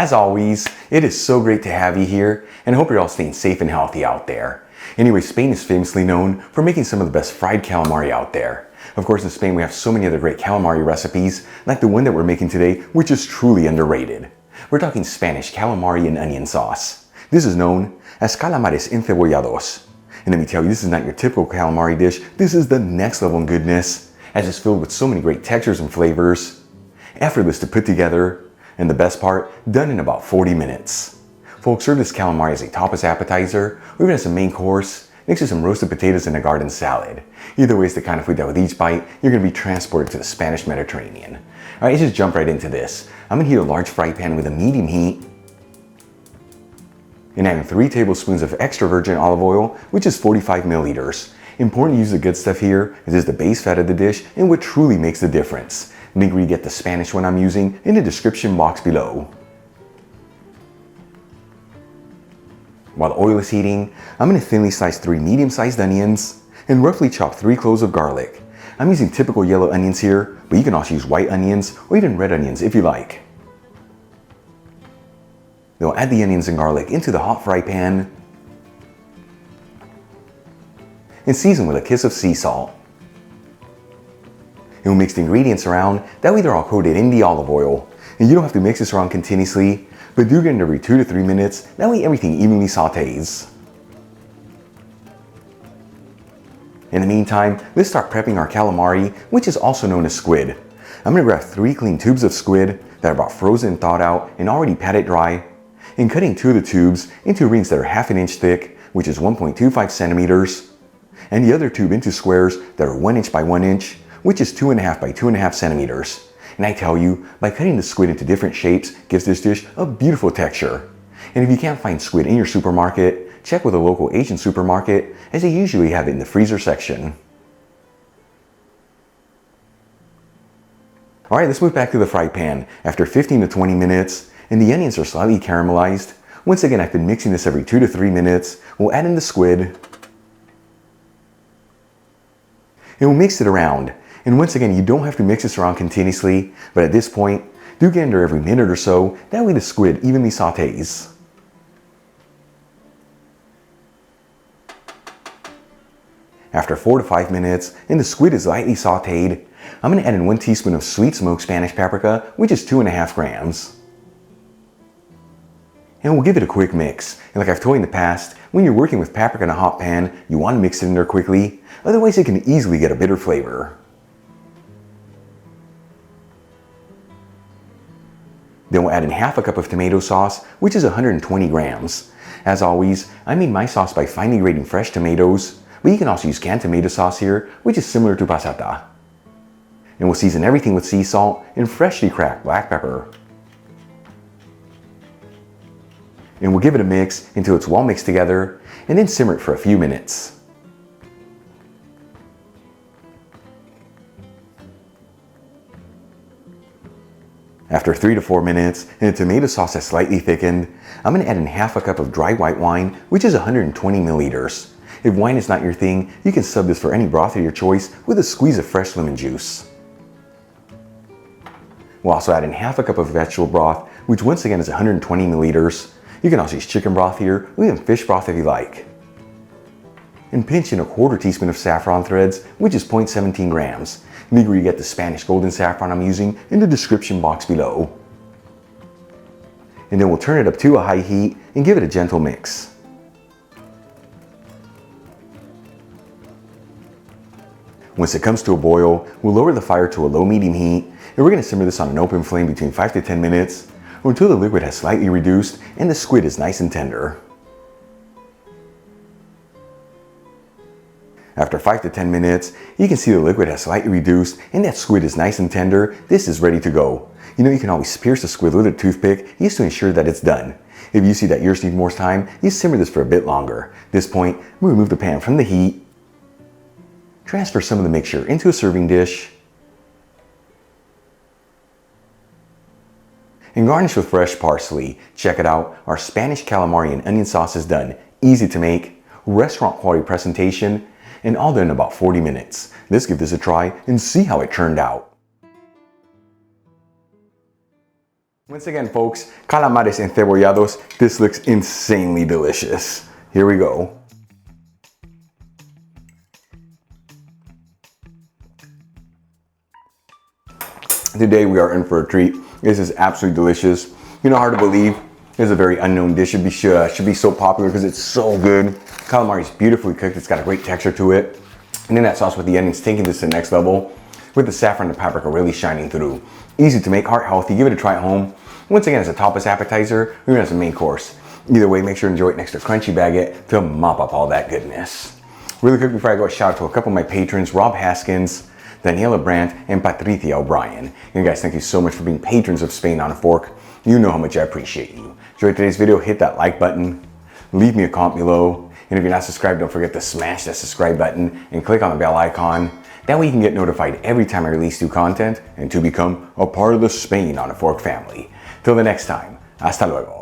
As always, it is so great to have you here, and I hope you're all staying safe and healthy out there. Anyway, Spain is famously known for making some of the best fried calamari out there. Of course, in Spain we have so many other great calamari recipes, like the one that we're making today, which is truly underrated. We're talking Spanish calamari and onion sauce. This is known as Calamares Encebollados. And let me tell you, this is not your typical calamari dish. This is the next level in goodness, as it's filled with so many great textures and flavors, effortless to put together, and the best part, done in about 40 minutes. Folks, serve this calamari as a tapas appetizer, or even as a main course, next to some roasted potatoes and a garden salad. Either way is the kind of food that with each bite, you're going to be transported to the Spanish Mediterranean. Alright, let's just jump right into this. I'm going to heat a large fry pan with a medium heat, and adding 3 tablespoons of extra virgin olive oil, which is 45 milliliters. Important to use the good stuff here, as it is the base fat of the dish and what truly makes the difference. Link where you get the Spanish one I'm using in the description box below. While the oil is heating, I'm going to thinly slice 3 medium-sized onions and roughly chop 3 cloves of garlic. I'm using typical yellow onions here, but you can also use white onions or even red onions if you like. Then we'll add the onions and garlic into the hot fry pan and season with a kiss of sea salt. And we'll mix the ingredients around, that way they're all coated in the olive oil. And you don't have to mix this around continuously, but do get it every 2 to 3 minutes, that way everything evenly sautés. In the meantime, let's start prepping our calamari, which is also known as squid. I'm going to grab 3 clean tubes of squid that are about frozen, thawed out, and already patted dry, and cutting 2 of the tubes into rings that are half an inch thick, which is 1.25 centimeters, and the other tube into squares that are 1 inch by 1 inch, which is 2.5 by 2.5 centimeters. And I tell you, by cutting the squid into different shapes gives this dish a beautiful texture. And if you can't find squid in your supermarket, check with a local Asian supermarket, as they usually have it in the freezer section. Alright, let's move back to the fry pan. After 15 to 20 minutes, and the onions are slightly caramelized, once again I've been mixing this every 2 to 3 minutes, we'll add in the squid, and we'll mix it around. And once again, you don't have to mix this around continuously, but at this point, do get under every minute or so, that way the squid evenly sautés. After 4 to 5 minutes, and the squid is lightly sautéed, I'm going to add in 1 teaspoon of sweet smoked Spanish paprika, which is 2.5 grams. And we'll give it a quick mix. And like I've told you in the past, when you're working with paprika in a hot pan, you want to mix it in there quickly, otherwise it can easily get a bitter flavor. Then we'll add in half a cup of tomato sauce, which is 120 grams. As always, I made my sauce by finely grating fresh tomatoes, but you can also use canned tomato sauce here, which is similar to passata. And we'll season everything with sea salt and freshly cracked black pepper. And we'll give it a mix until it's well mixed together, and then simmer it for a few minutes. After 3 to 4 minutes, and the tomato sauce has slightly thickened, I'm going to add in half a cup of dry white wine, which is 120 milliliters. If wine is not your thing, you can sub this for any broth of your choice with a squeeze of fresh lemon juice. We'll also add in half a cup of vegetable broth, which once again is 120 milliliters. You can also use chicken broth here, or even fish broth if you like. And pinch in a 1/4 teaspoon of saffron threads, which is 0.17 grams. Link where you get the Spanish golden saffron I'm using in the description box below. And then we'll turn it up to a high heat and give it a gentle mix. Once it comes to a boil, we'll lower the fire to a low-medium heat, and we're going to simmer this on an open flame between 5 to 10 minutes, or until the liquid has slightly reduced and the squid is nice and tender. After 5 to 10 minutes, you can see the liquid has slightly reduced and that squid is nice and tender. This is ready to go. You know, you can always pierce the squid with a toothpick just to ensure that it's done. If you see that yours needs more time, you simmer this for a bit longer. At this point, we'll remove the pan from the heat, transfer some of the mixture into a serving dish, and garnish with fresh parsley. Check it out, our Spanish calamari and onion sauce is done. Easy to make, restaurant quality presentation, and all done in about 40 minutes. Let's give this a try and see how it turned out. Once again, folks, calamares encebollados. This looks insanely delicious. Here we go. Today we are in for a treat. This is absolutely delicious. You know, hard to believe. This is a very unknown dish. Should be so popular because it's so good. Calamari is beautifully cooked. It's got a great texture to it. And then that sauce with the onions taking this to the next level, with the saffron and the paprika really shining through. Easy to make, heart healthy. Give it a try at home. Once again, as a tapas appetizer, or even as a main course. Either way, make sure to enjoy it next to a crunchy baguette to mop up all that goodness. Really quick before I go, a shout out to a couple of my patrons, Rob Haskins, Daniela Brandt, and Patricia O'Brien. You guys, thank you so much for being patrons of Spain on a Fork. You know how much I appreciate you. Enjoyed today's video, hit that like button, leave me a comment below, and if you're not subscribed, don't forget to smash that subscribe button and click on the bell icon. That way you can get notified every time I release new content and to become a part of the Spain on a Fork family. Till the next time, hasta luego.